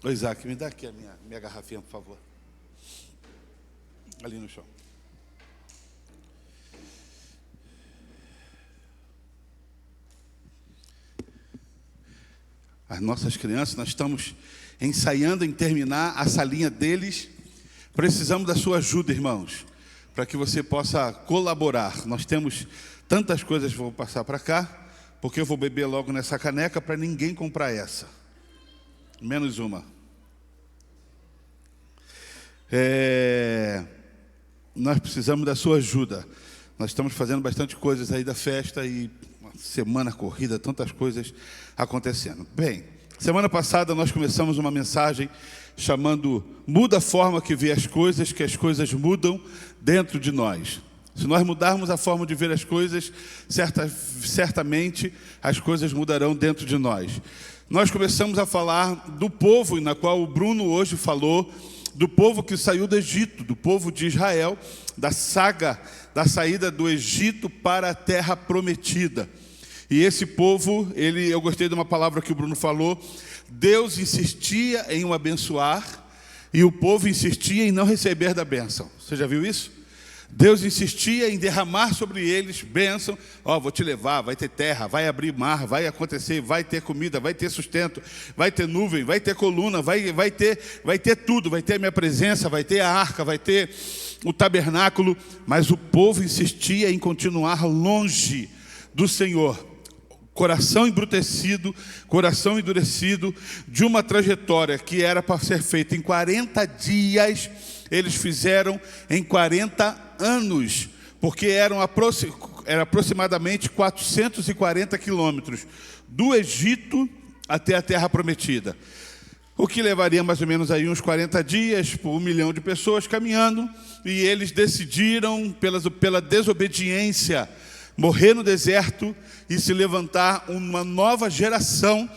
Ô Isaac, me dá aqui a minha garrafinha, por favor. Ali no chão. As nossas crianças, nós estamos ensaiando em terminar a salinha deles. Precisamos da sua ajuda, irmãos, para que você possa colaborar. Nós temos tantas coisas, vou passar para cá, porque eu vou beber logo nessa caneca para ninguém comprar essa. Menos uma. Nós precisamos da sua ajuda. Nós estamos fazendo bastante coisas aí da festa e uma semana corrida, tantas coisas acontecendo. Bem, semana passada nós começamos uma mensagem chamando "Muda a forma que vê as coisas, que as coisas mudam dentro de nós". Se nós mudarmos a forma de ver as coisas, certamente as coisas mudarão dentro de nós. Nós começamos a falar do povo, na qual o Bruno hoje falou, do povo que saiu do Egito, do povo de Israel, da saga da saída do Egito para a terra prometida. E esse povo, eu gostei de uma palavra que o Bruno falou, Deus insistia em o abençoar e o povo insistia em não receber da bênção. Você já viu isso? Deus insistia em derramar sobre eles bênção. Vou te levar, vai ter terra, vai abrir mar, vai acontecer, vai ter comida, vai ter sustento, vai ter nuvem, vai ter coluna, vai ter tudo, vai ter a minha presença, vai ter a arca, vai ter o tabernáculo. Mas o povo insistia em continuar longe do Senhor. Coração embrutecido, coração endurecido, de uma trajetória que era para ser feita em 40 dias, eles fizeram em 40 anos, porque era aproximadamente 440 quilômetros do Egito até a Terra Prometida. O que levaria mais ou menos aí uns 40 dias, por 1 milhão de pessoas caminhando, e eles decidiram, pela desobediência, morrer no deserto e se levantar uma nova geração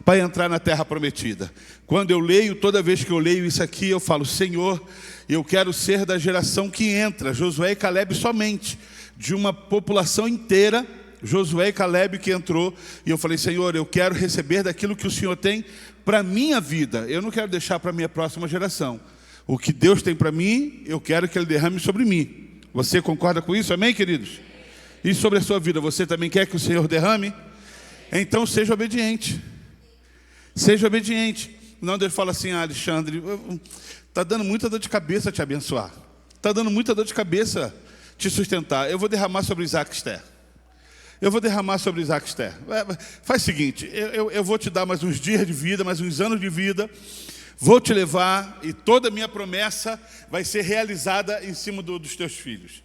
para entrar na Terra Prometida. Quando eu leio, toda vez que eu leio isso aqui, eu falo: Senhor, eu quero ser da geração que entra. Josué e Calebe somente, de uma população inteira, Josué e Calebe que entrou. E eu falei: Senhor, eu quero receber daquilo que o Senhor tem para a minha vida. Eu não quero deixar para a minha próxima geração. O que Deus tem para mim, eu quero que Ele derrame sobre mim. Você concorda com isso? Amém, queridos? E sobre a sua vida, você também quer que o Senhor derrame? Então seja obediente. Seja obediente. Não, Deus fala assim: Alexandre, está dando muita dor de cabeça te abençoar. Está dando muita dor de cabeça te sustentar. Eu vou derramar sobre Isaac Esther. Eu vou derramar sobre Isaac Esther. Faz o seguinte, eu vou te dar mais uns dias de vida, mais uns anos de vida. Vou te levar e toda a minha promessa vai ser realizada em cima dos teus filhos.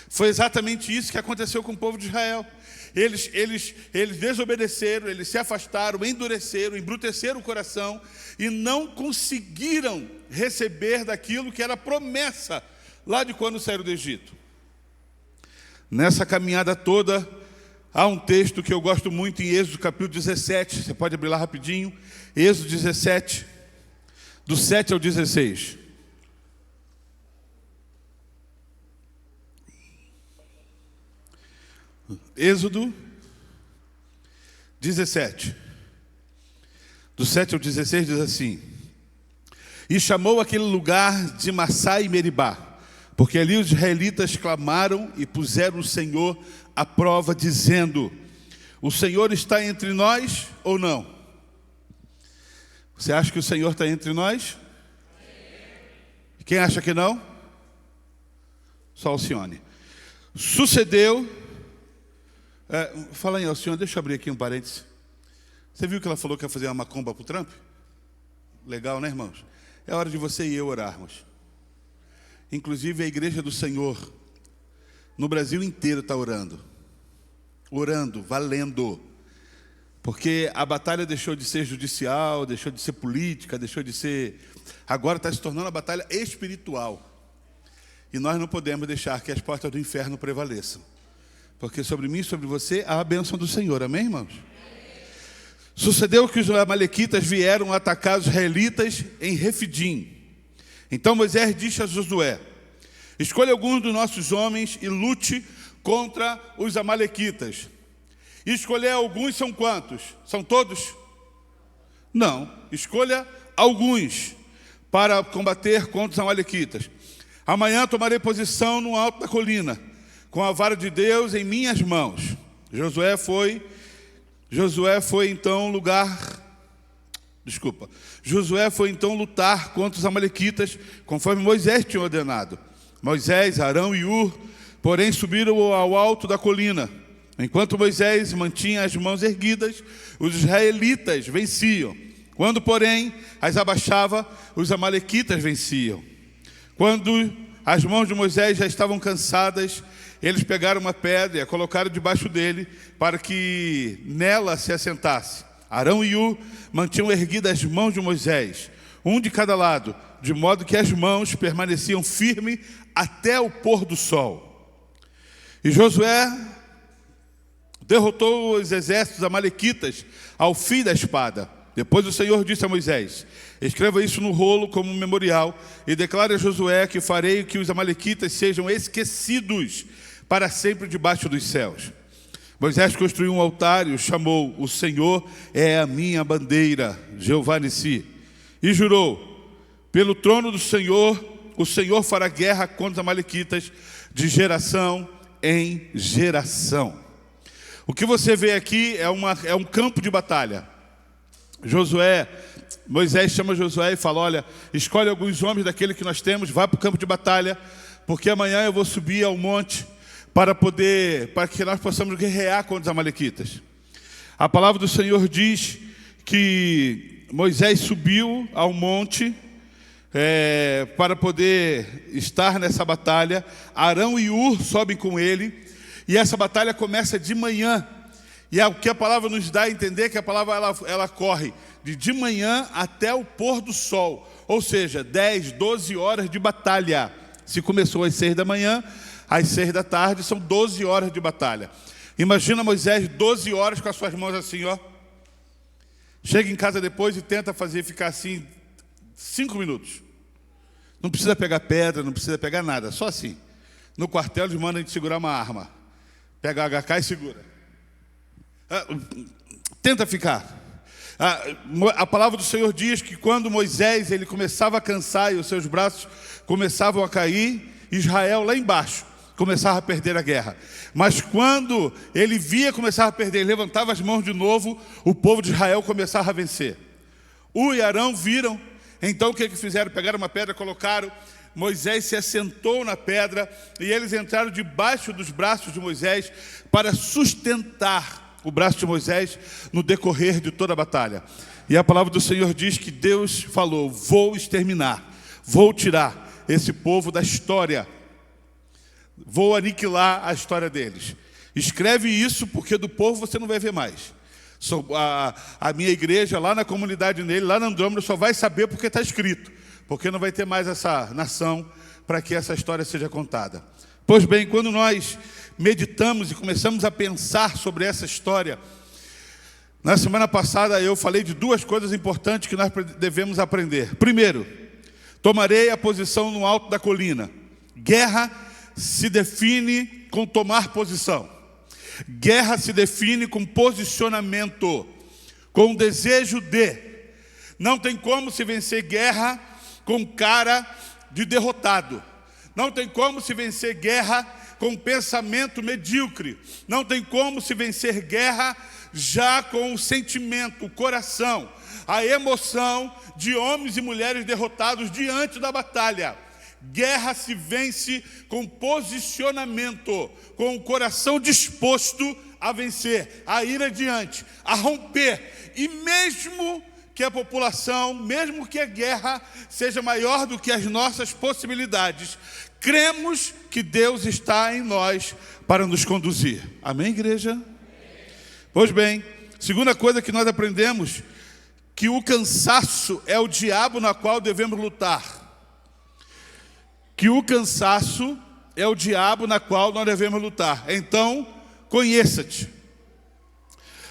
Foi exatamente isso que aconteceu com o povo de Israel. Eles desobedeceram, eles se afastaram, endureceram, embruteceram o coração e não conseguiram receber daquilo que era promessa lá de quando saíram do Egito. Nessa caminhada toda, há um texto que eu gosto muito em Êxodo capítulo 17, você pode abrir lá rapidinho, Êxodo 17, do 7 ao 16. Êxodo 17, do 7 ao 16 diz assim: E chamou aquele lugar de Massá e Meribá, porque ali os israelitas clamaram e puseram o Senhor à prova, dizendo: O Senhor está entre nós ou não? Você acha que o Senhor está entre nós? Quem acha que não? Só Alcione. Sucedeu... fala aí, Alcione, deixa eu abrir aqui um parêntese. Você viu que ela falou que ia fazer uma macumba para o Trump? Legal, né, irmãos? É hora de você e eu orarmos. Inclusive a Igreja do Senhor no Brasil inteiro está orando. Orando, valendo. Porque a batalha deixou de ser judicial, deixou de ser política, deixou de ser... Agora está se tornando uma batalha espiritual. E nós não podemos deixar que as portas do inferno prevaleçam. Porque sobre mim e sobre você há a bênção do Senhor. Amém, irmãos? Sucedeu que os amalequitas vieram atacar os israelitas em Refidim. Então Moisés disse a Josué: escolha alguns dos nossos homens e lute contra os amalequitas. E escolher alguns são quantos? São todos? Não. Escolha alguns para combater contra os amalequitas. Amanhã tomarei posição no alto da colina, com a vara de Deus em minhas mãos. Josué foi então lutar contra os amalequitas, conforme Moisés tinha ordenado. Moisés, Arão e Hur, porém, subiram ao alto da colina. Enquanto Moisés mantinha as mãos erguidas, os israelitas venciam. Quando, porém, as abaixava, os amalequitas venciam. Quando as mãos de Moisés já estavam cansadas, eles pegaram uma pedra e a colocaram debaixo dele, para que nela se assentasse. Arão e Hur mantinham erguidas as mãos de Moisés, um de cada lado, de modo que as mãos permaneciam firmes até o pôr do sol. E Josué derrotou os exércitos amalequitas ao fim da espada. Depois o Senhor disse a Moisés: escreva isso no rolo como um memorial e declare a Josué que farei que os amalequitas sejam esquecidos para sempre debaixo dos céus. Moisés construiu um altar e o chamou: o Senhor é a minha bandeira, Jeová Nissi. E jurou: pelo trono do Senhor, o Senhor fará guerra contra os amalequitas de geração em geração. O que você vê aqui é um campo de batalha. Moisés chama Josué e fala: olha, escolhe alguns homens daquele que nós temos, vá para o campo de batalha, porque amanhã eu vou subir ao monte para que nós possamos guerrear contra os amalequitas. A palavra do Senhor diz que Moisés subiu ao monte para poder estar nessa batalha. Arão e Hur sobem com ele, e essa batalha começa de manhã. E o que a palavra nos dá a entender é que a palavra ela corre de manhã até o pôr do sol, ou seja, 10, 12 horas de batalha. Se começou às 6 da manhã, às 6 da tarde, são 12 horas de batalha. Imagina Moisés 12 horas com as suas mãos assim, ó. Chega em casa depois e tenta ficar assim 5 minutos. Não precisa pegar pedra, não precisa pegar nada, só assim. No quartel eles mandam a gente segurar uma arma. Pega a HK e segura. Tenta ficar. A palavra do Senhor diz que quando Moisés ele começava a cansar e os seus braços começavam a cair, Israel lá embaixo começava a perder a guerra. Mas quando ele via começar a perder, ele levantava as mãos de novo, o povo de Israel começava a vencer. Hur e Arão viram, então o que fizeram? Pegaram uma pedra, colocaram, Moisés se assentou na pedra e eles entraram debaixo dos braços de Moisés para sustentar o braço de Moisés no decorrer de toda a batalha. E a palavra do Senhor diz que Deus falou: vou exterminar, vou tirar esse povo da história, vou aniquilar a história deles. Escreve isso, porque do povo você não vai ver mais. A minha igreja lá na comunidade nele, lá na Andrômeda, só vai saber porque está escrito, porque não vai ter mais essa nação para que essa história seja contada. Pois bem, quando nós meditamos e começamos a pensar sobre essa história, na semana passada eu falei de duas coisas importantes que nós devemos aprender. Primeiro, tomarei a posição no alto da colina. Guerra se define com tomar posição. Guerra se define com posicionamento, com desejo de. Não tem como se vencer guerra com cara de derrotado. Não tem como se vencer guerra com pensamento medíocre. Não tem como se vencer guerra já com o sentimento, o coração, a emoção de homens e mulheres derrotados diante da batalha. Guerra se vence com posicionamento, com o coração disposto a vencer, a ir adiante, a romper. E mesmo que a população, mesmo que a guerra seja maior do que as nossas possibilidades, cremos que Deus está em nós para nos conduzir. Amém, igreja? Amém. Pois bem, segunda coisa que nós aprendemos, que o cansaço é o diabo na qual devemos lutar. Que o cansaço é o diabo na qual nós devemos lutar. Então, conheça-te.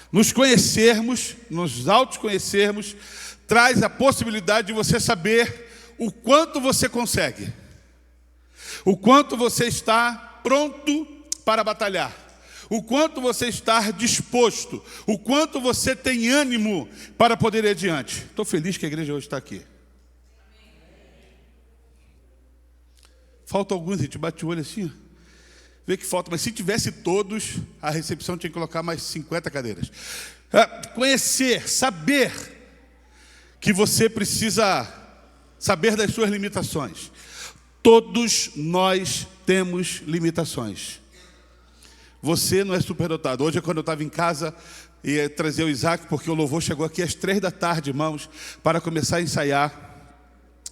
Nos conhecermos, nos autoconhecermos, traz a possibilidade de você saber o quanto você consegue. O quanto você está pronto para batalhar. o quanto você está disposto, o quanto você tem ânimo para poder ir adiante. Estou feliz que a igreja hoje está aqui. Falta alguns, a gente bate o olho assim, vê que falta, mas se tivesse todos, a recepção tinha que colocar mais 50 cadeiras. Conhecer, saber que você precisa saber das suas limitações. Todos nós temos limitações. Você não é superdotado. Hoje, quando eu estava em casa, ia trazer o Isaac, porque o louvor chegou aqui às 3 da tarde, irmãos, para começar a ensaiar.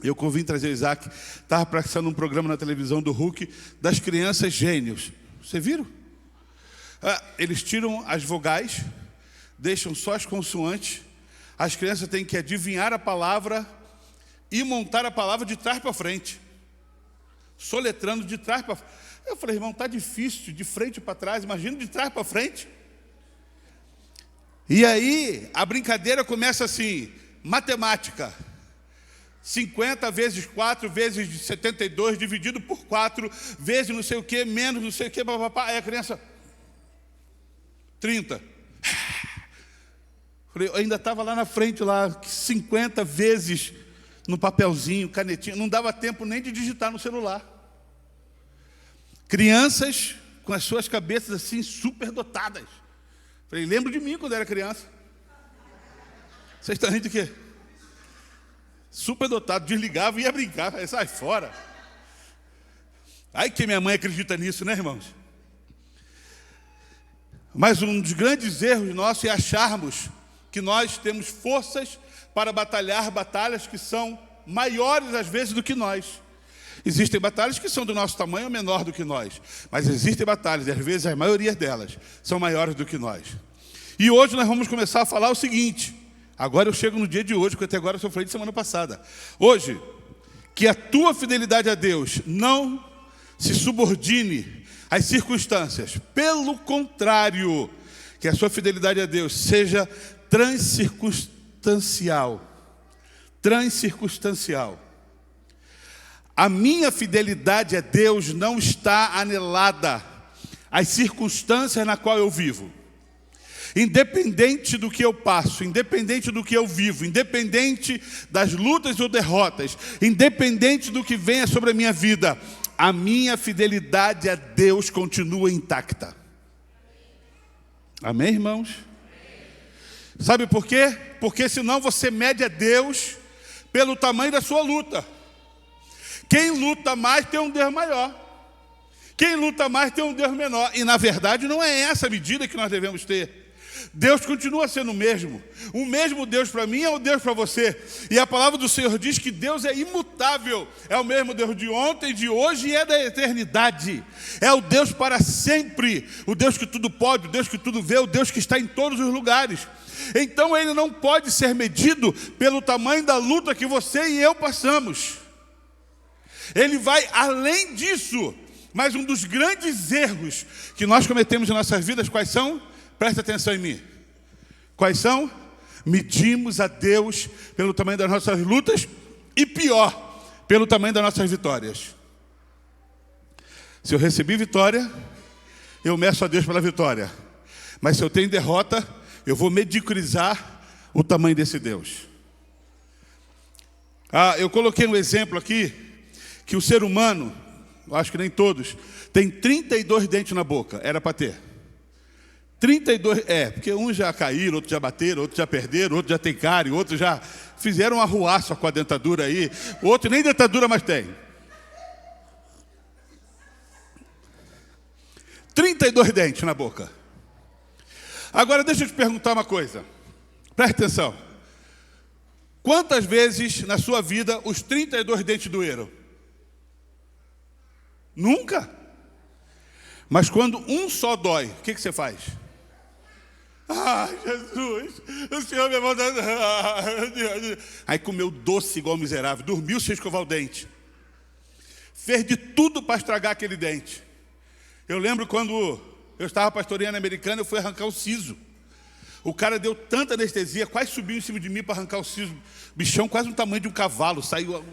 Eu convim trazer o Isaac. Estava praticando um programa na televisão do Hulk, das crianças gênios. Vocês viram? Eles tiram as vogais, deixam só as consoantes. As crianças têm que adivinhar a palavra e montar a palavra de trás para frente. Soletrando de trás para frente. Eu falei, irmão, está difícil, de frente para trás, imagina de trás para frente. E aí, a brincadeira começa assim, matemática. 50 vezes 4 vezes 72, dividido por 4, vezes não sei o que, menos não sei o que, papapá. Aí a criança, 30. Eu ainda estava lá na frente, lá, 50 vezes no papelzinho, canetinha. Não dava tempo nem de digitar no celular. Crianças com as suas cabeças assim, super dotadas. Falei, lembro de mim quando era criança. Vocês estão rindo de quê? Super dotado, desligava e ia brincar. Aí, sai fora. Aí que minha mãe acredita nisso, né, irmãos? Mas um dos grandes erros nossos é acharmos que nós temos forças para batalhar batalhas que são maiores às vezes do que nós. Existem batalhas que são do nosso tamanho ou menor do que nós. Mas existem batalhas, e às vezes a maioria delas são maiores do que nós. E hoje nós vamos começar a falar o seguinte. Agora eu chego no dia de hoje, porque até agora eu só falei de semana passada. Hoje, que a tua fidelidade a Deus não se subordine às circunstâncias. Pelo contrário, que a sua fidelidade a Deus seja transcircunstancial. Transcircunstancial. A minha fidelidade a Deus não está anelada às circunstâncias na qual eu vivo. Independente do que eu passo, independente do que eu vivo, independente das lutas ou derrotas, independente do que venha sobre a minha vida, a minha fidelidade a Deus continua intacta. Amém, irmãos? Sabe por quê? Porque senão você mede a Deus pelo tamanho da sua luta. Quem luta mais tem um Deus maior. Quem luta mais tem um Deus menor. E na verdade não é essa a medida que nós devemos ter. Deus continua sendo o mesmo. O mesmo Deus para mim é o Deus para você. E a palavra do Senhor diz que Deus é imutável. É o mesmo Deus de ontem, de hoje e é da eternidade. É o Deus para sempre. O Deus que tudo pode, o Deus que tudo vê, o Deus que está em todos os lugares. Então Ele não pode ser medido pelo tamanho da luta que você e eu passamos. Ele vai além disso. Mas um dos grandes erros que nós cometemos em nossas vidas, quais são? Presta atenção em mim. Quais são? Medimos a Deus pelo tamanho das nossas lutas e pior, pelo tamanho das nossas vitórias. Se eu recebi vitória, eu meço a Deus pela vitória. Mas se eu tenho derrota, eu vou medicalizar o tamanho desse Deus. Eu coloquei um exemplo aqui, que o ser humano, eu acho que nem todos, tem 32 dentes na boca. Era para ter. 32, porque uns já caíram, outros já bateram, outros já perderam, outros já tem cárie, outros já fizeram uma arruaça com a dentadura aí, o outro nem dentadura mais tem. 32 dentes na boca. Agora deixa eu te perguntar uma coisa. Presta atenção. Quantas vezes na sua vida os 32 dentes doeram? Nunca. Mas quando um só dói, o que você faz? Jesus, o Senhor me mandou. Aí comeu doce igual miserável, dormiu sem escovar o dente. Fez de tudo para estragar aquele dente. Eu lembro quando eu estava pastoreando Americana, eu fui arrancar o siso. O cara deu tanta anestesia, quase subiu em cima de mim para arrancar o siso. Bichão quase do tamanho de um cavalo, saiu...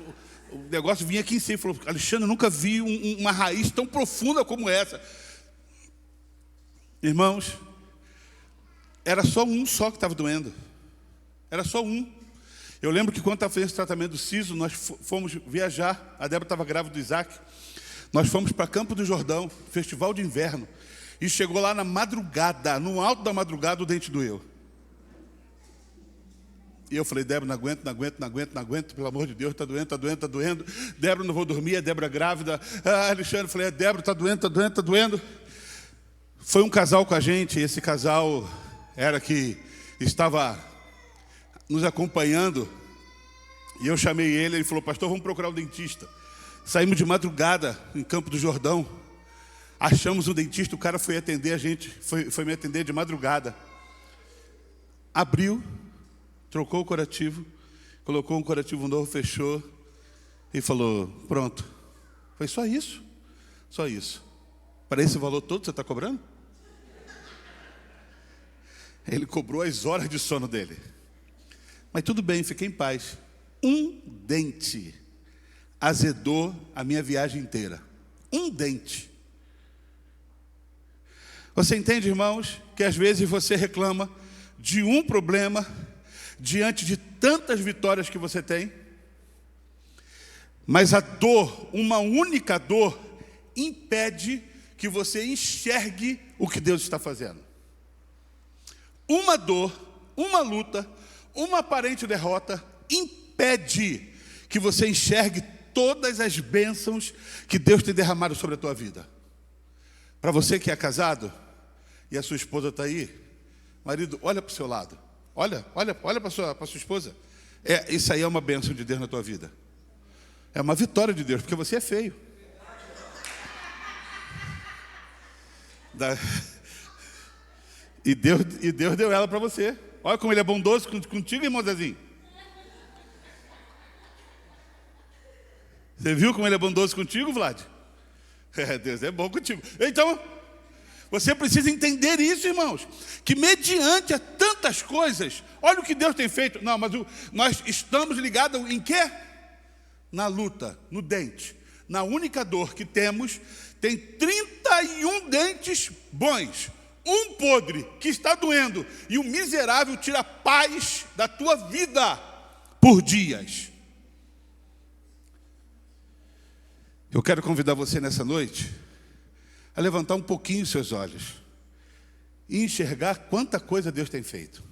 O negócio vinha aqui em cima e falou, Alexandre, eu nunca vi uma raiz tão profunda como essa. Irmãos, era só um só que estava doendo. Era só um. Eu lembro que quando estava fazendo esse tratamento do siso, nós fomos viajar. A Débora estava grávida do Isaac. Nós fomos para Campo do Jordão, festival de inverno. E chegou lá na madrugada, no alto da madrugada, o dente doeu. E eu falei, Débora, não aguento, pelo amor de Deus, está doendo. Débora, não vou dormir, a Débora grávida. Alexandre, falei, Débora, está doendo. Foi um casal com a gente, e esse casal era que estava nos acompanhando. E eu chamei ele falou, pastor, vamos procurar um dentista. Saímos de madrugada em Campo do Jordão. Achamos um dentista, o cara foi atender a gente, foi me atender de madrugada. Abriu, trocou o curativo, colocou um curativo novo, fechou e falou, pronto. Foi só isso. Só isso. Para esse valor todo que você está cobrando? Ele cobrou as horas de sono dele. Mas tudo bem, fiquei em paz. Um dente azedou a minha viagem inteira. Um dente. Você entende, irmãos, que às vezes você reclama de um problema diante de tantas vitórias que você tem, mas a dor, uma única dor, impede que você enxergue o que Deus está fazendo. Uma dor, uma luta, uma aparente derrota impede que você enxergue todas as bênçãos que Deus tem derramado sobre a tua vida. Para você que é casado e a sua esposa está aí, marido, olha para o seu lado. Olha para sua esposa. Isso aí é uma bênção de Deus na tua vida. É uma vitória de Deus, porque você é feio. E Deus deu ela para você. Olha como Ele é bondoso contigo, irmão Zezinho. Você viu como Ele é bondoso contigo, Vlad? Deus é bom contigo. Então, você precisa entender isso, irmãos. Que mediante a tantas coisas, olha o que Deus tem feito. Não, mas nós estamos ligados em quê? Na luta, no dente. Na única dor que temos, tem 31 dentes bons. Um podre que está doendo. E o miserável tira a paz da tua vida por dias. Eu quero convidar você nessa noite a levantar um pouquinho os seus olhos e enxergar quanta coisa Deus tem feito.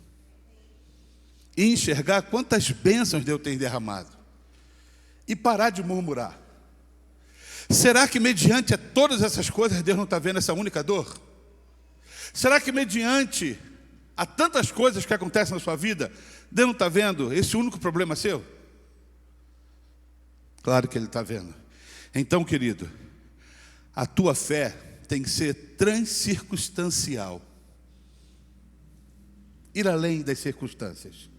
E enxergar quantas bênçãos Deus tem derramado. E parar de murmurar. Será que mediante a todas essas coisas Deus não está vendo essa única dor? Será que mediante a tantas coisas que acontecem na sua vida, Deus não está vendo esse único problema seu? Claro que Ele está vendo. Então, querido, a tua fé tem que ser transcircunstancial. Ir além das circunstâncias.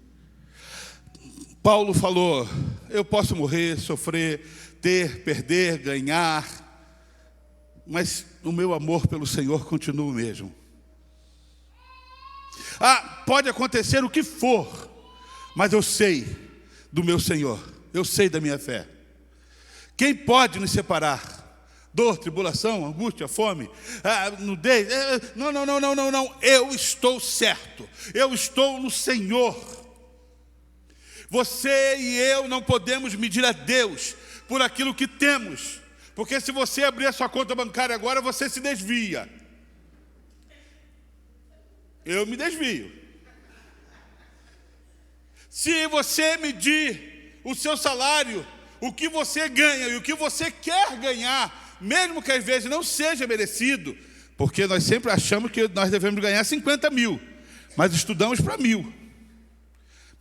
Paulo falou, eu posso morrer, sofrer, ter, perder, ganhar, mas o meu amor pelo Senhor continua o mesmo. Pode acontecer o que for, mas eu sei do meu Senhor, eu sei da minha fé. Quem pode nos separar? Dor, tribulação, angústia, fome, nudez? Não. Eu estou certo. Eu estou no Senhor. Você e eu não podemos medir a Deus por aquilo que temos. Porque se você abrir a sua conta bancária agora, você se desvia. Eu me desvio. Se você medir o seu salário, o que você ganha e o que você quer ganhar, mesmo que às vezes não seja merecido, porque nós sempre achamos que nós devemos ganhar 50 mil, mas estudamos para 1000.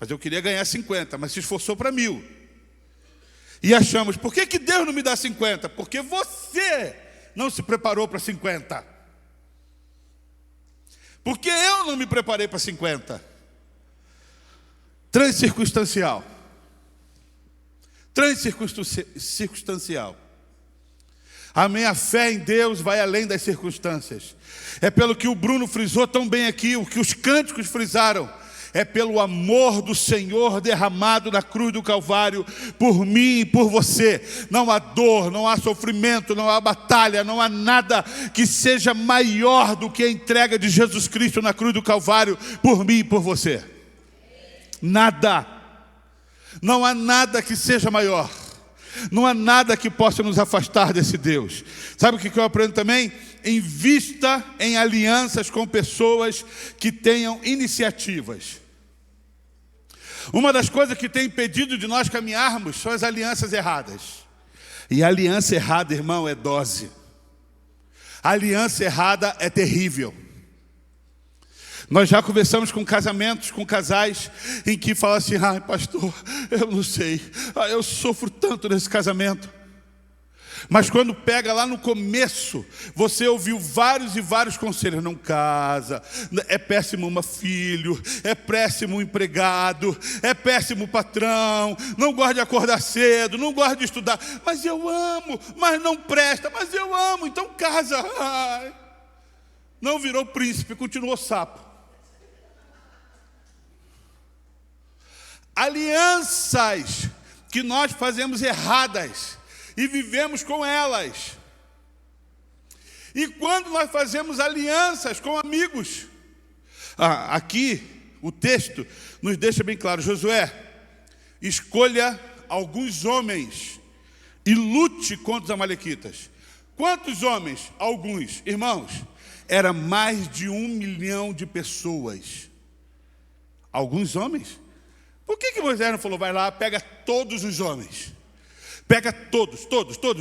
Mas eu queria ganhar 50, mas se esforçou para 1000. E achamos, por que Deus não me dá 50? Porque você não se preparou para 50. Porque eu não me preparei para 50. Transcircunstancial. Transcircunstancial. A minha fé em Deus vai além das circunstâncias. É pelo que o Bruno frisou tão bem aqui, o que os cânticos frisaram. é pelo amor do Senhor derramado na cruz do Calvário por mim e por você. Não há dor, não há sofrimento, não há batalha, não há nada que seja maior do que a entrega de Jesus Cristo na cruz do Calvário por mim e por você. Nada. Não há nada que seja maior. Não há nada que possa nos afastar desse Deus. Sabe o que eu aprendo também? Invista em alianças com pessoas que tenham iniciativas. Uma das coisas que tem impedido de nós caminharmos são as alianças erradas. E a aliança errada, irmão, é dose. A aliança errada é terrível. Nós já conversamos com casamentos, com casais, em que falam assim: ai, pastor, eu não sei, eu sofro tanto nesse casamento. Mas quando pega lá no começo, você ouviu vários e vários conselhos. Não casa, é péssimo filho, é péssimo empregado, é péssimo patrão, não gosta de acordar cedo, não gosta de estudar. Mas eu amo, mas não presta, mas eu amo, então casa. Ai. Não virou príncipe, continuou sapo. Alianças que nós fazemos erradas e vivemos com elas. E quando nós fazemos alianças com amigos, aqui o texto nos deixa bem claro: Josué, escolha alguns homens e lute contra os amalequitas. Quantos homens? Alguns. Irmãos, era mais de 1 milhão de pessoas. Alguns homens? Por que Moisés não falou: vai lá, pega todos os homens? Pega todos,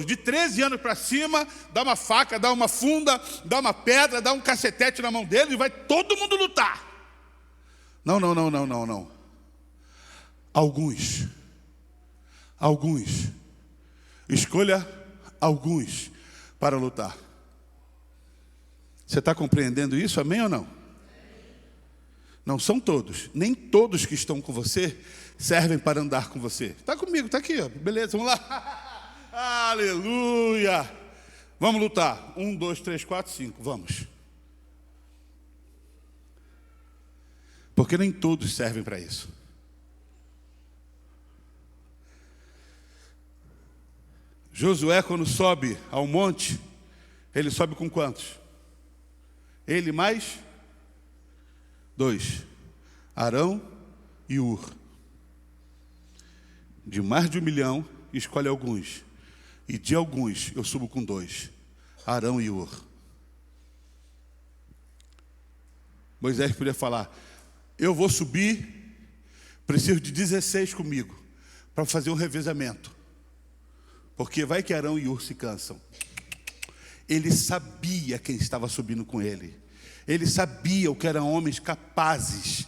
de 13 anos para cima, dá uma faca, dá uma funda, dá uma pedra, dá um cacetete na mão deles e vai todo mundo lutar. Não. Alguns. Escolha alguns para lutar. Você está compreendendo isso? Amém ou não? Não são todos, nem todos que estão com você servem para andar com você. Está comigo, está aqui, ó. Beleza, vamos lá. Aleluia. Vamos lutar. 1, 2, 3, 4, 5, vamos. Porque nem todos servem para isso. Josué, quando sobe ao monte, ele sobe com quantos? Ele mais 2, Arão e Ur. De mais de 1 milhão, escolhe alguns. E de alguns, eu subo com 2, Arão e Ur. Moisés podia falar: eu vou subir, preciso de 16 comigo, para fazer um revezamento. Porque vai que Arão e Ur se cansam. Ele sabia quem estava subindo com ele. Ele sabia que eram homens capazes,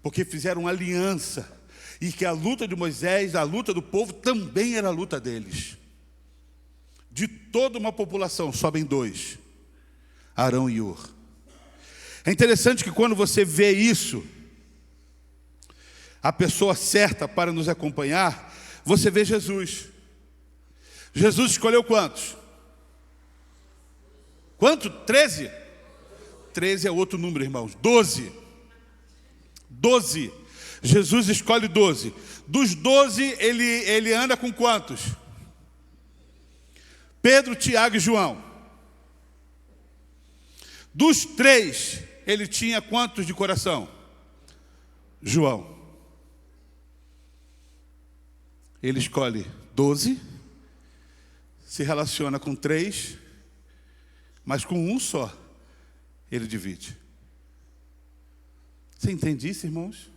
porque fizeram aliança, e que a luta de Moisés, a luta do povo, também era a luta deles. De toda uma população, sobem 2, Arão e Ur. É interessante que quando você vê isso, a pessoa certa para nos acompanhar, você vê Jesus. Jesus escolheu quantos? Quanto? 13? 13 é outro número, irmãos. 12. Jesus escolhe 12. Dos 12, ele anda com quantos? Pedro, Tiago e João. Dos 3, ele tinha quantos de coração? João. Ele escolhe 12, se relaciona com 3, mas com um só ele divide. Você entende isso, irmãos?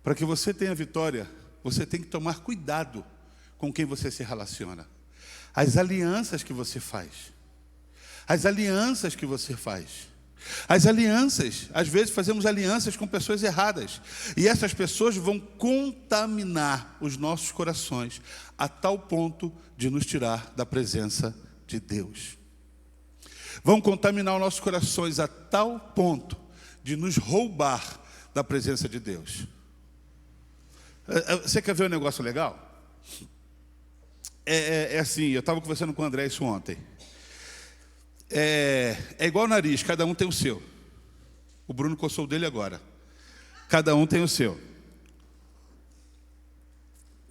Para que você tenha vitória, você tem que tomar cuidado com quem você se relaciona. As alianças que você faz. As alianças que você faz. As alianças, às vezes fazemos alianças com pessoas erradas. E essas pessoas vão contaminar os nossos corações a tal ponto de nos tirar da presença de Deus. Vão contaminar os nossos corações a tal ponto de nos roubar da presença de Deus. Você quer ver um negócio legal? É assim, eu estava conversando com o André isso ontem. É igual o nariz, cada um tem o seu. O Bruno coçou o dele agora. Cada um tem o seu.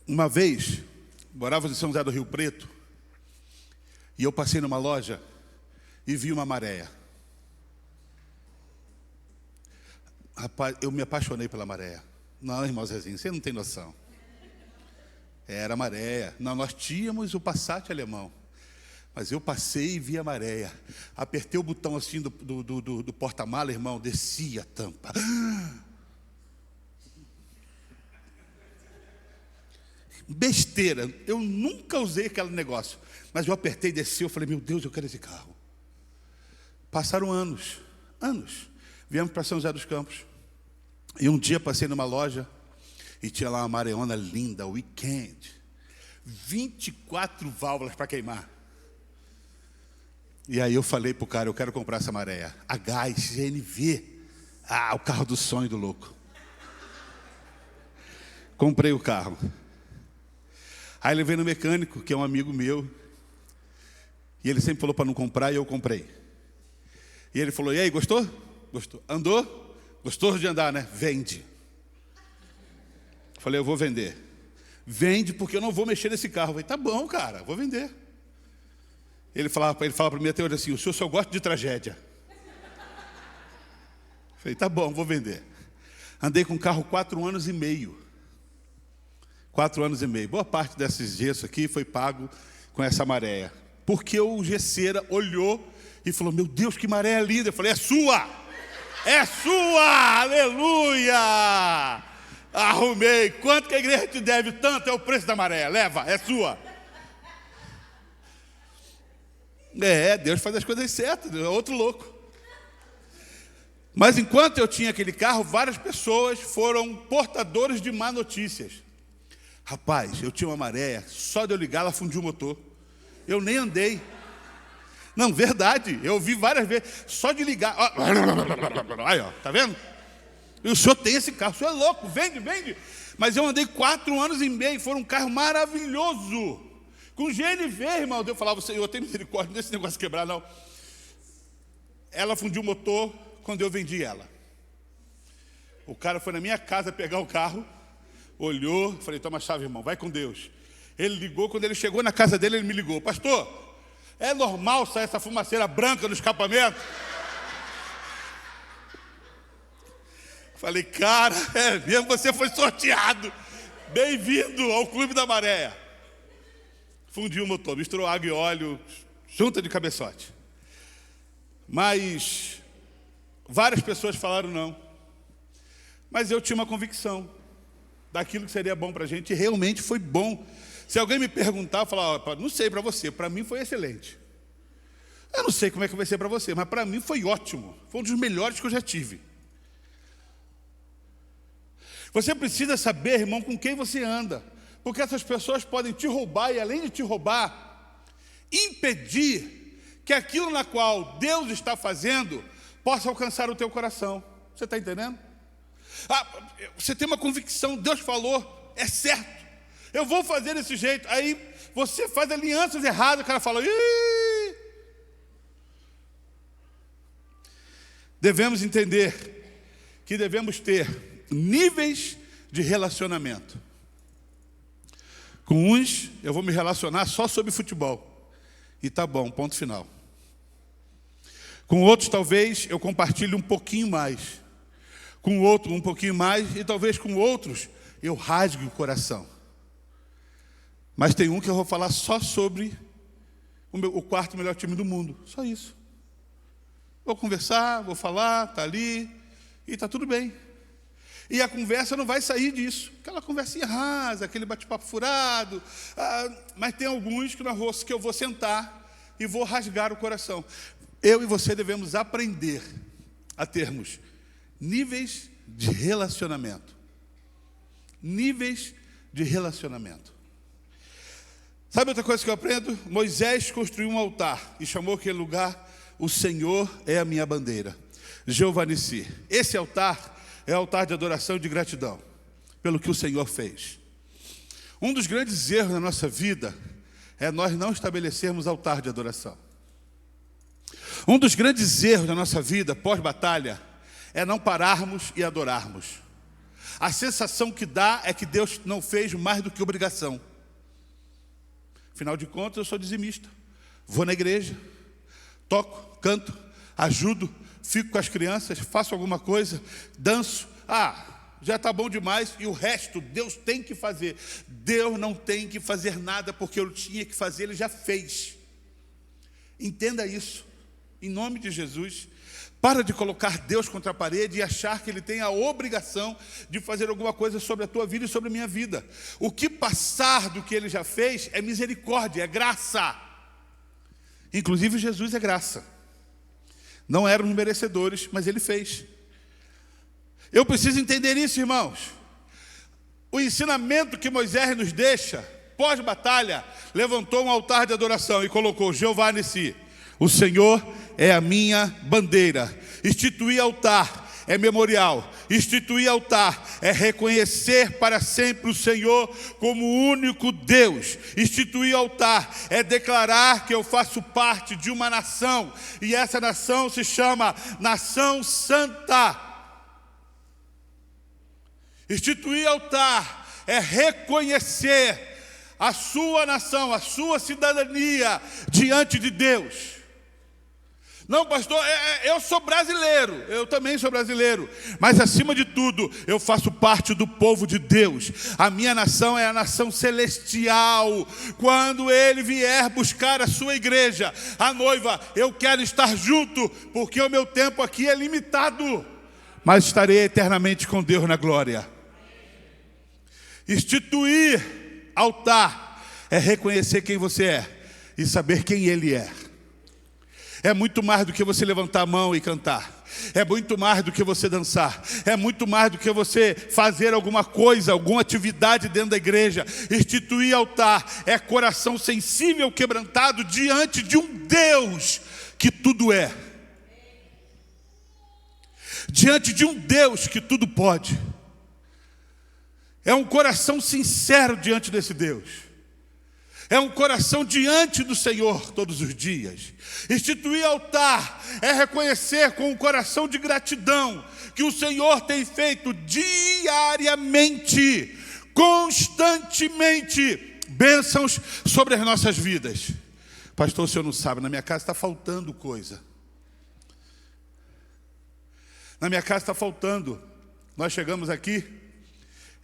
Uma vez, morávamos em São José do Rio Preto, e eu passei numa loja e vi uma maréia. Rapaz, eu me apaixonei pela maréia. Não, irmão Zezinho, você não tem noção. Era a maréia. Não, nós tínhamos o Passat alemão. Mas eu passei e vi a maréia. Apertei o botão assim do porta-mala, irmão, descia a tampa. Besteira, eu nunca usei aquele negócio. Mas eu apertei, desci, eu falei, meu Deus, eu quero esse carro. Passaram anos. Viemos para São José dos Campos. E um dia passei numa loja e tinha lá uma mareona linda, Weekend. 24 válvulas para queimar. E aí eu falei pro cara, eu quero comprar essa maréia. A gás, GNV. O carro do sonho do louco. Comprei o carro. Aí levei no mecânico, que é um amigo meu. E ele sempre falou para não comprar e eu comprei. E ele falou, e aí, gostou? Gostou. Andou? Gostou de andar, né? Vende. Falei, eu vou vender. Vende porque eu não vou mexer nesse carro. Eu falei, tá bom, cara, vou vender. Ele fala para mim até hoje assim, o senhor só gosta de tragédia. Eu falei, tá bom, vou vender. Andei com o carro 4 anos e meio. 4 anos e meio. Boa parte desses gessos aqui foi pago com essa maréia. Porque o gesseira olhou e falou, meu Deus, que maréia linda. Eu falei, é sua! É sua! Aleluia! Arrumei. Quanto que a igreja te deve? Tanto é o preço da maréia. Leva, é sua. Deus faz as coisas certas, é outro louco. Mas enquanto eu tinha aquele carro, várias pessoas foram portadores de má notícias. Rapaz, eu tinha uma maréia, só de eu ligar ela fundiu o motor. Eu nem andei. Não, verdade, eu vi várias vezes, só de ligar. Aí, ó, tá vendo? E o senhor tem esse carro, o senhor é louco, vende. Mas eu andei 4 anos e meio, foi um carro maravilhoso. Com GNV, irmão, eu falava, Senhor, tem misericórdia, não é esse negócio quebrar, não. Ela fundiu o motor quando eu vendi ela. O cara foi na minha casa pegar o carro, olhou, falei, toma a chave, irmão, vai com Deus. Ele ligou, quando ele chegou na casa dele, ele me ligou, pastor, é normal sair essa fumaceira branca no escapamento? Falei, cara, é mesmo, você foi sorteado. Bem-vindo ao Clube da Maréia. Fundiu o motor, misturou água e óleo, junta de cabeçote. Mas várias pessoas falaram não. Mas eu tinha uma convicção daquilo que seria bom para a gente, e realmente foi bom. Se alguém me perguntar, eu falar, não sei para você, para mim foi excelente. Eu não sei como é que vai ser para você, mas para mim foi ótimo. Foi um dos melhores que eu já tive. Você precisa saber, irmão, com quem você anda. Porque essas pessoas podem te roubar e, além de te roubar, impedir que aquilo na qual Deus está fazendo possa alcançar o teu coração. Você está entendendo? Você tem uma convicção, Deus falou, é certo. Eu vou fazer desse jeito. Aí você faz alianças erradas, o cara fala, ih! Devemos entender que devemos ter níveis de relacionamento. Com uns, eu vou me relacionar só sobre futebol. E tá bom, ponto final. Com outros, talvez, eu compartilhe um pouquinho mais. Com outro, um pouquinho mais. E talvez com outros, eu rasgue o coração. Mas tem um que eu vou falar só sobre o 4º melhor time do mundo. Só isso. Vou conversar, vou falar, tá ali. E tá tudo bem. E a conversa não vai sair disso. Aquela conversinha rasa, aquele bate-papo furado. Mas tem alguns que eu vou sentar e vou rasgar o coração. Eu e você devemos aprender a termos níveis de relacionamento. Níveis de relacionamento. Sabe outra coisa que eu aprendo? Moisés construiu um altar e chamou aquele lugar, o Senhor é a minha bandeira. Jeová Nissi. Esse altar é altar de adoração e de gratidão pelo que o Senhor fez. Um dos grandes erros na nossa vida é nós não estabelecermos altar de adoração. Um dos grandes erros da nossa vida pós-batalha é não pararmos e adorarmos. A sensação que dá é que Deus não fez mais do que obrigação. Afinal de contas, eu sou dizimista. Vou na igreja, toco, canto, ajudo, fico com as crianças, faço alguma coisa, danço. Já está bom demais, e o resto Deus tem que fazer. Deus não tem que fazer nada, porque eu tinha que fazer, Ele já fez. Entenda isso, em nome de Jesus. Para de colocar Deus contra a parede e achar que Ele tem a obrigação de fazer alguma coisa sobre a tua vida e sobre a minha vida. O que passar do que Ele já fez é misericórdia, é graça. Inclusive Jesus é graça. Não éramos merecedores, mas Ele fez. Eu preciso entender isso, irmãos. O ensinamento que Moisés nos deixa, pós-batalha, levantou um altar de adoração e colocou Jeová Nissi. O Senhor é a minha bandeira. Instituir altar é memorial. Instituir altar é reconhecer para sempre o Senhor como o único Deus. Instituir altar é declarar que eu faço parte de uma nação, e essa nação se chama Nação Santa. Instituir altar é reconhecer a sua nação, a sua cidadania diante de Deus. Não, pastor, eu sou brasileiro, eu também sou brasileiro, mas acima de tudo, eu faço parte do povo de Deus. A minha nação é a nação celestial. Quando Ele vier buscar a sua igreja, a noiva, eu quero estar junto, porque o meu tempo aqui é limitado, mas estarei eternamente com Deus na glória. Instituir altar é reconhecer quem você é e saber quem Ele é. É muito mais do que você levantar a mão e cantar. É muito mais do que você dançar. É muito mais do que você fazer alguma coisa, alguma atividade dentro da igreja. Instituir altar é coração sensível, quebrantado diante de um Deus que tudo é. Diante de um Deus que tudo pode. É um coração sincero diante desse Deus. É um coração diante do Senhor todos os dias. Instituir altar é reconhecer com um coração de gratidão que o Senhor tem feito diariamente, constantemente, bênçãos sobre as nossas vidas. Pastor, o senhor não sabe, na minha casa está faltando coisa. Na minha casa está faltando. Nós chegamos aqui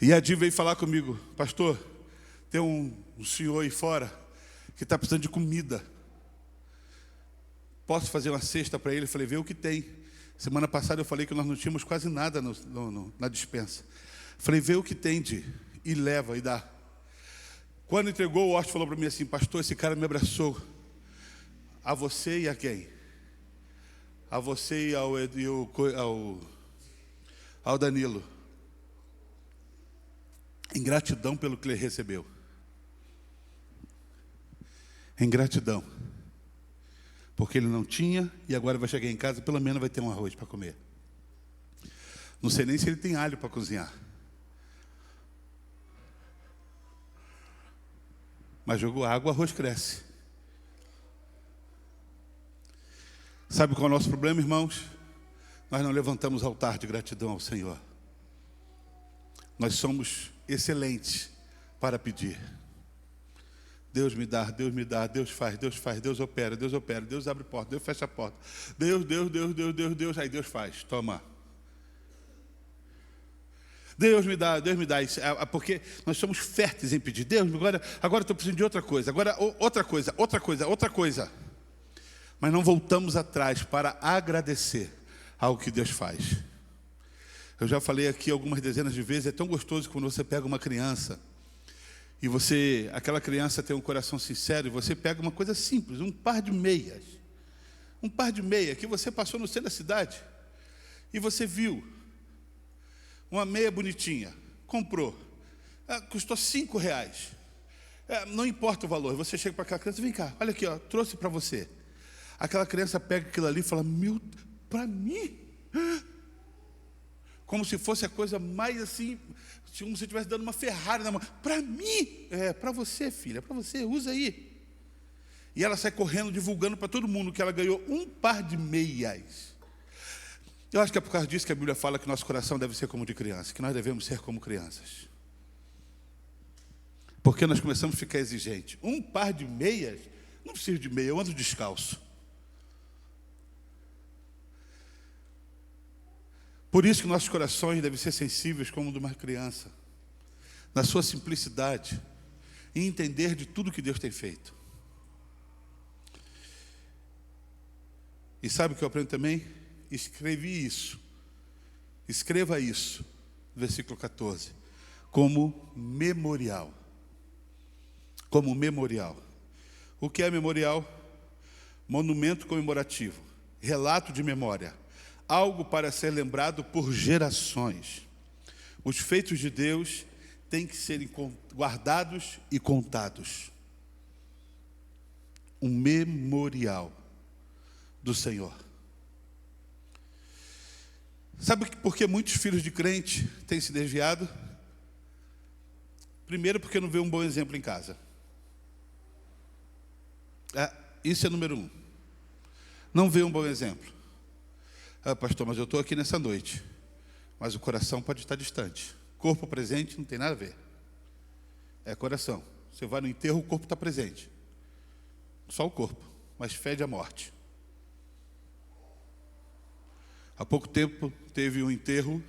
e a Di veio falar comigo: pastor, tem um senhor aí fora que está precisando de comida. Posso fazer uma cesta para ele? Eu falei, vê o que tem. Semana passada eu falei que nós não tínhamos quase nada na despensa. Falei, vê o que tem, Di, e leva e dá. Quando entregou, o Horst falou para mim assim: pastor, esse cara me abraçou. A você e a quem? A você e ao Danilo. Em gratidão pelo que ele recebeu. Em gratidão. Porque ele não tinha e agora vai chegar em casa, pelo menos vai ter um arroz para comer. Não sei nem se ele tem alho para cozinhar. Mas jogou água, o arroz cresce. Sabe qual é o nosso problema, irmãos? Nós não levantamos altar de gratidão ao Senhor. Nós somos excelentes para pedir. Deus me dá, Deus me dá, Deus faz, Deus opera, Deus abre porta, Deus fecha a porta. Deus, aí Deus faz, toma. Deus me dá isso, porque nós somos férteis em pedir. Deus, agora estou precisando de outra coisa, outra coisa. Mas não voltamos atrás para agradecer ao que Deus faz. Eu já falei aqui algumas dezenas de vezes, é tão gostoso quando você pega uma criança e aquela criança tem um coração sincero, e você pega uma coisa simples, um par de meias que você passou no centro da cidade e você viu uma meia bonitinha, comprou, custou R$5, não importa o valor. Você chega para aquela criança: vem cá, olha aqui, ó, trouxe para você. Aquela criança pega aquilo ali e fala: para mim? Como se fosse a coisa mais assim, como se você estivesse dando uma Ferrari na mão. Para mim? Para você, filha, para você, usa aí. E ela sai correndo, divulgando para todo mundo que ela ganhou um par de meias. Eu acho que é por causa disso que a Bíblia fala que nosso coração deve ser como o de criança, que nós devemos ser como crianças. Porque nós começamos a ficar exigentes. Um par de meias, não preciso de meia, eu ando descalço. Por isso que nossos corações devem ser sensíveis como o de uma criança, na sua simplicidade, e entender de tudo que Deus tem feito. E sabe o que eu aprendo também? Escreva isso, versículo 14, como memorial. Como memorial. O que é memorial? Monumento comemorativo, relato de memória, algo para ser lembrado por gerações. Os feitos de Deus têm que ser guardados e contados. Um memorial do Senhor. Sabe por que muitos filhos de crente têm se desviado? Primeiro, porque não vê um bom exemplo em casa. Isso é número 1. Não vê um bom exemplo. Pastor, mas eu estou aqui nessa noite. Mas o coração pode estar distante. Corpo presente não tem nada a ver. É coração. Você vai no enterro, o corpo está presente. Só o corpo, mas fede a morte. Há pouco tempo teve um enterro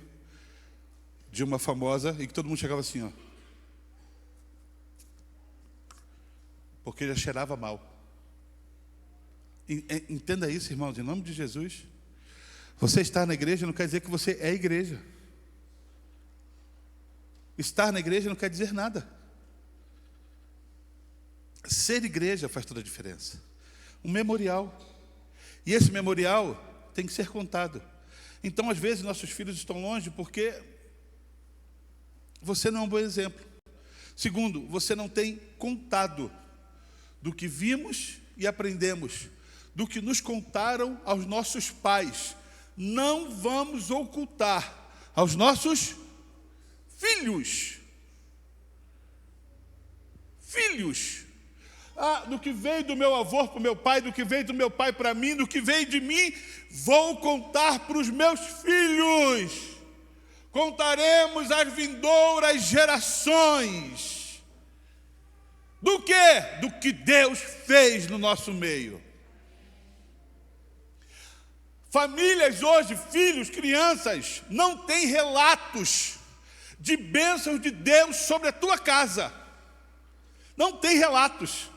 de uma famosa e que todo mundo chegava assim, ó. Porque já cheirava mal. Entenda isso, irmãos, em nome de Jesus. Você estar na igreja não quer dizer que você é igreja. Estar na igreja não quer dizer nada. Ser igreja faz toda a diferença. Um memorial. E esse memorial tem que ser contado. Então, às vezes, nossos filhos estão longe porque você não é um bom exemplo. Segundo, você não tem contado do que vimos e aprendemos, do que nos contaram aos nossos pais. Não vamos ocultar aos nossos filhos. Filhos. Do que veio do meu avô para o meu pai, do que veio do meu pai para mim, do que veio de mim, vou contar para os meus filhos. Contaremos às vindouras gerações. Do quê? Do que Deus fez no nosso meio. Famílias hoje, filhos, crianças, não têm relatos de bênçãos de Deus sobre a tua casa. Não tem relatos.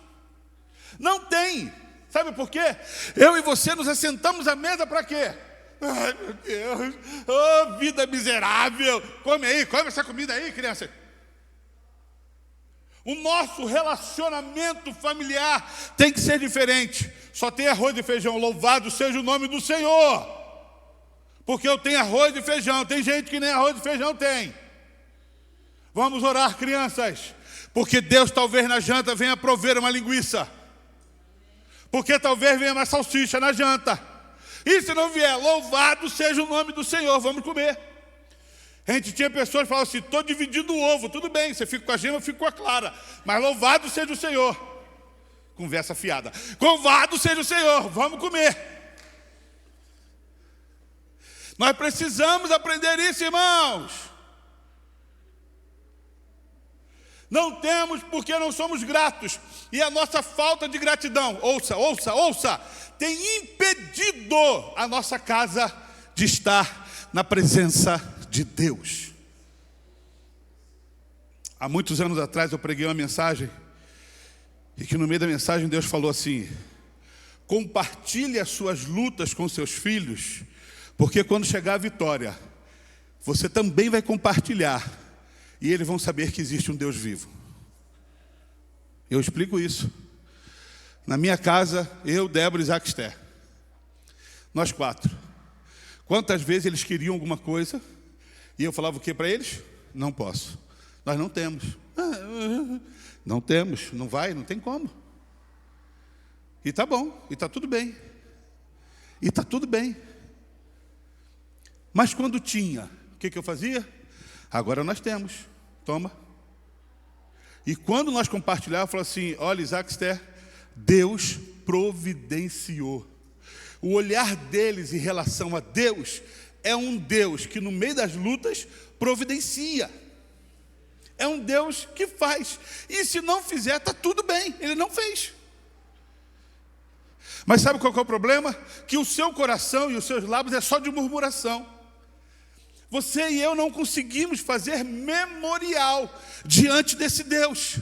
Não tem. Sabe por quê? Eu e você nos assentamos à mesa para quê? Ai, meu Deus. Oh, vida miserável. Come aí, come essa comida aí, criança. O nosso relacionamento familiar tem que ser diferente. Só tem arroz e feijão. Louvado seja o nome do Senhor. Porque eu tenho arroz e feijão. Tem gente que nem arroz e feijão tem. Vamos orar, crianças. Porque Deus talvez na janta venha prover uma linguiça. Porque talvez venha uma salsicha na janta. E se não vier, louvado seja o nome do Senhor. Vamos comer. A gente tinha pessoas que falavam assim, estou dividindo o ovo. Tudo bem, você fica com a gema, eu fico com a clara. Mas louvado seja o Senhor. Conversa fiada. Louvado seja o Senhor. Vamos comer. Nós precisamos aprender isso, irmãos. Não temos porque não somos gratos. E a nossa falta de gratidão, ouça, tem impedido a nossa casa de estar na presença de Deus. Há muitos anos atrás eu preguei uma mensagem, e que no meio da mensagem Deus falou assim: compartilhe as suas lutas com seus filhos, porque quando chegar a vitória, você também vai compartilhar. E eles vão saber que existe um Deus vivo. Eu explico isso. Na minha casa, eu, Débora e Isaac Esther. Nós 4. Quantas vezes eles queriam alguma coisa, e eu falava o que para eles? Não posso. Nós não temos. Não temos, não vai, não tem como. E tá bom, e tá tudo bem. E tá tudo bem. Mas quando tinha, o que eu fazia? Agora nós temos. Toma. E quando nós compartilhávamos, eu falava assim, olha, Isaac Esther, Deus providenciou. O olhar deles em relação a Deus é um Deus que no meio das lutas providencia. É um Deus que faz. E se não fizer, está tudo bem. Ele não fez. Mas sabe qual que é o problema? Que o seu coração e os seus lábios é só de murmuração. Você e eu não conseguimos fazer memorial diante desse Deus.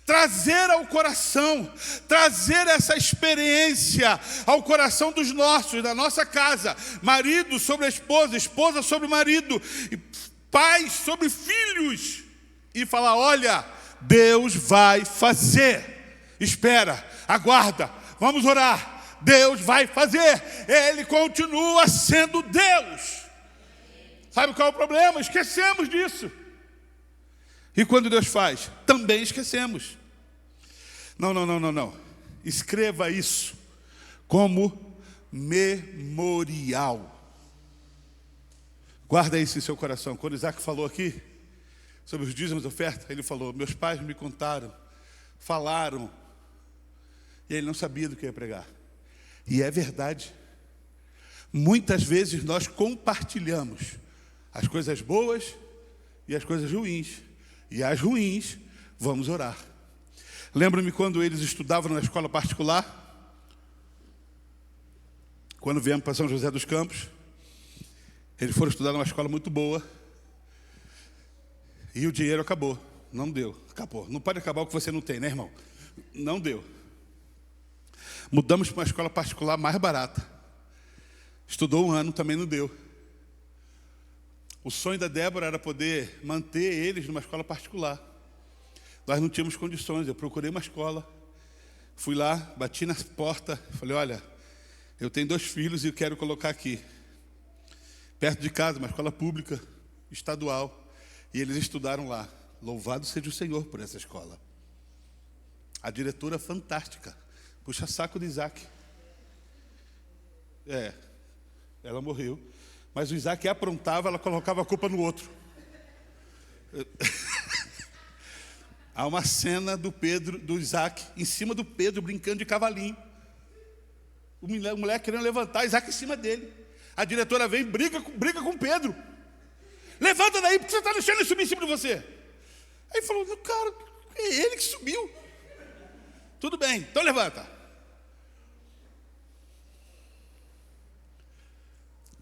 Trazer ao coração, trazer essa experiência ao coração dos nossos, da nossa casa. Marido sobre a esposa, esposa sobre o marido, pais sobre filhos. E falar, olha, Deus vai fazer. Espera, aguarda, vamos orar. Deus vai fazer. Ele continua sendo Deus. Sabe qual é o problema? Esquecemos disso. E quando Deus faz, também esquecemos. Não. Escreva isso como memorial. Guarda isso em seu coração. Quando Isaac falou aqui sobre os dízimos e oferta, ele falou, meus pais me contaram, falaram, e ele não sabia do que ia pregar. E é verdade. Muitas vezes nós compartilhamos as coisas boas e as coisas ruins. E as ruins, vamos orar. Lembro-me quando eles estudavam na escola particular, quando viemos para São José dos Campos, eles foram estudar numa escola muito boa, e o dinheiro acabou. Não deu, acabou. Não pode acabar o que você não tem, né, irmão? Não deu. Mudamos para uma escola particular mais barata. Estudou um ano, também não deu. O sonho da Débora era poder manter eles numa escola particular. Nós não tínhamos condições, eu procurei uma escola. Fui lá, bati na porta, falei, olha, eu tenho 2 filhos e quero colocar aqui. Perto de casa, uma escola pública, estadual. E eles estudaram lá. Louvado seja o Senhor por essa escola. A diretora fantástica. Puxa saco de Isaac. Ela morreu. Mas o Isaac aprontava, ela colocava a culpa no outro. Há uma cena do Isaac, em cima do Pedro, brincando de cavalinho. O moleque querendo levantar, Isaac em cima dele. A diretora vem e briga com o Pedro. Levanta daí, porque você está deixando ele subir em cima de você. Aí falou, cara, é ele que subiu. Tudo bem, então levanta.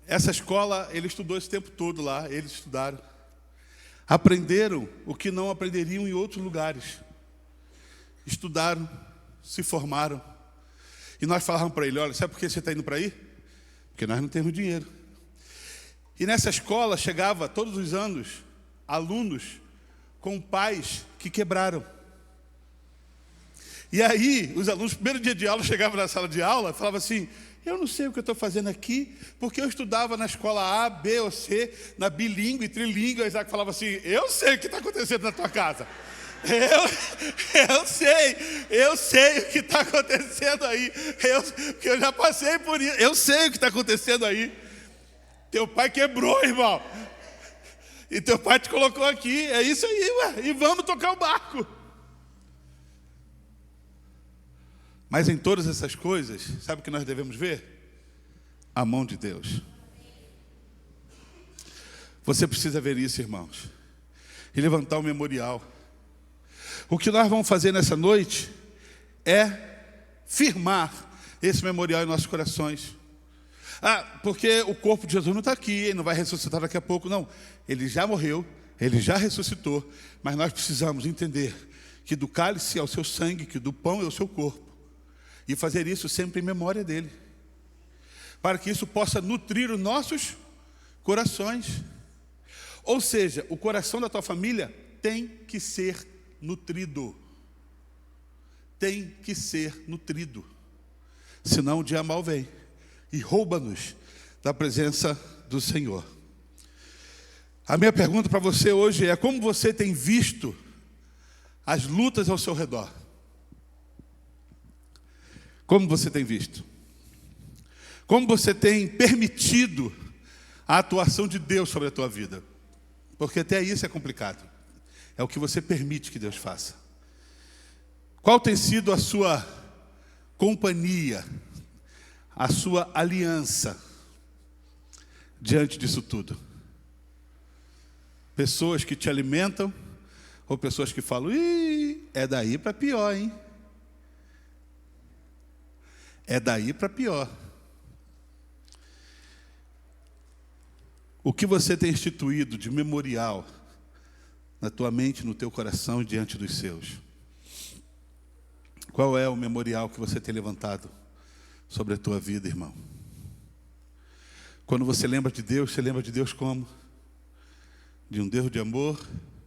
Essa escola, ele estudou esse tempo todo lá, eles estudaram. Aprenderam o que não aprenderiam em outros lugares. Estudaram, se formaram. E nós falávamos para ele, olha, sabe por que você está indo para aí? Porque nós não temos dinheiro. E nessa escola chegava, todos os anos, alunos com pais que quebraram. E aí, os alunos, no primeiro dia de aula, chegavam na sala de aula e falavam assim, eu não sei o que eu estou fazendo aqui, porque eu estudava na escola A, B ou C, na bilíngue, trilingue. O Isaac falava assim, eu sei o que está acontecendo na tua casa. Eu sei o que está acontecendo aí. Porque eu já passei por isso. Eu sei o que está acontecendo aí. Teu pai quebrou, irmão. E teu pai te colocou aqui. É isso aí, ué. E vamos tocar o barco. Mas em todas essas coisas, sabe o que nós devemos ver? A mão de Deus. Você precisa ver isso, irmãos. E levantar o memorial. O que nós vamos fazer nessa noite é firmar esse memorial em nossos corações. Porque o corpo de Jesus não está aqui, ele não vai ressuscitar daqui a pouco, não. Ele já morreu, ele já ressuscitou, mas nós precisamos entender que do cálice é o seu sangue, que do pão é o seu corpo. E fazer isso sempre em memória dele. Para que isso possa nutrir os nossos corações. Ou seja, o coração da tua família tem que ser nutrido. Tem que ser nutrido. Senão o dia mal vem e rouba-nos da presença do Senhor. A minha pergunta para você hoje é: como você tem visto as lutas ao seu redor? Como você tem visto? Como você tem permitido a atuação de Deus sobre a tua vida? Porque até isso é complicado. É o que você permite que Deus faça. Qual tem sido a sua companhia, a sua aliança? diante disso tudo? Pessoas que te alimentam ou pessoas que falam, ih, é daí para pior, hein? É daí para pior. O que você tem instituído de memorial na tua mente, no teu coração e diante dos seus? Qual é o memorial que você tem levantado sobre a tua vida, irmão? Quando você lembra de Deus, você lembra de Deus como? De um Deus de amor,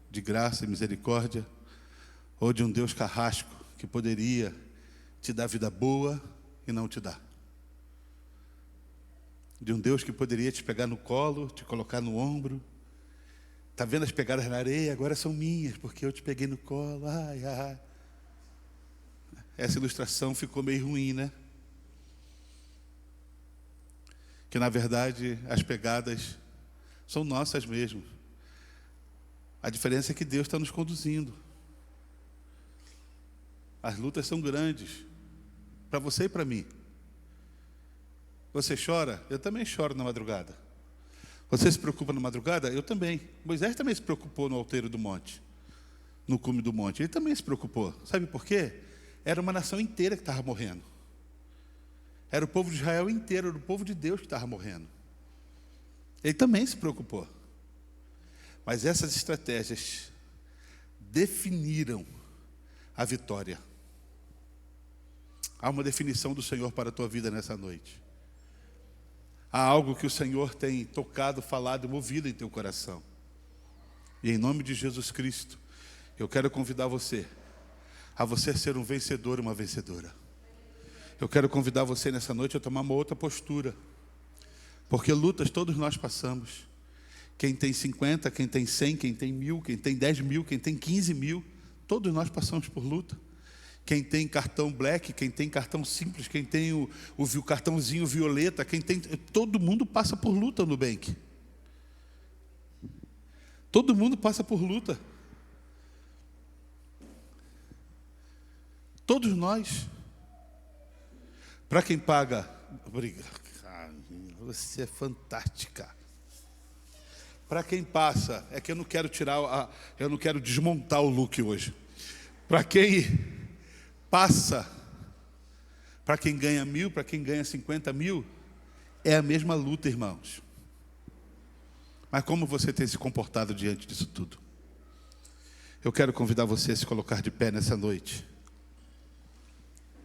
de graça e misericórdia, ou de um Deus carrasco que poderia te dar vida boa e não te dá? De um Deus que poderia te pegar no colo, te colocar no ombro. Está vendo as pegadas na areia? Agora são minhas, porque eu te peguei no colo. Ai, ai. Essa ilustração ficou meio ruim, né? Que na verdade as pegadas são nossas mesmo. A diferença é que Deus está nos conduzindo. As lutas são grandes, para você e para mim. Você chora? Eu também choro na madrugada. Você se preocupa na madrugada? Eu também. Moisés também se preocupou no alteiro do monte, no cume do monte. Ele também se preocupou. Sabe por quê? Era uma nação inteira que estava morrendo. Era o povo de Israel inteiro, era o povo de Deus que estava morrendo. Ele também se preocupou. Mas essas estratégias definiram a vitória. Há uma definição do Senhor para a tua vida nessa noite. Há algo que o Senhor tem tocado, falado e movido em teu coração. E em nome de Jesus Cristo, eu quero convidar você a você ser um vencedor, uma vencedora. Eu quero convidar você nessa noite a tomar uma outra postura. Porque lutas todos nós passamos. Quem tem 50, quem tem 100, quem tem 1000, quem tem 10 mil, quem tem 15 mil. Todos nós passamos por luta. Quem tem cartão black, quem tem cartão simples, quem tem o cartãozinho violeta, quem tem... Todo mundo passa por luta no Nubank. Todo mundo passa por luta. Todos nós. Para quem paga... Obrigado. Você é fantástica. Para quem passa... É que eu não quero eu não quero desmontar o look hoje. Para quem... passa, para quem ganha 1000, para quem ganha 50 mil, é a mesma luta, irmãos. Mas como você tem se comportado diante disso tudo? Eu quero convidar você a se colocar de pé nessa noite.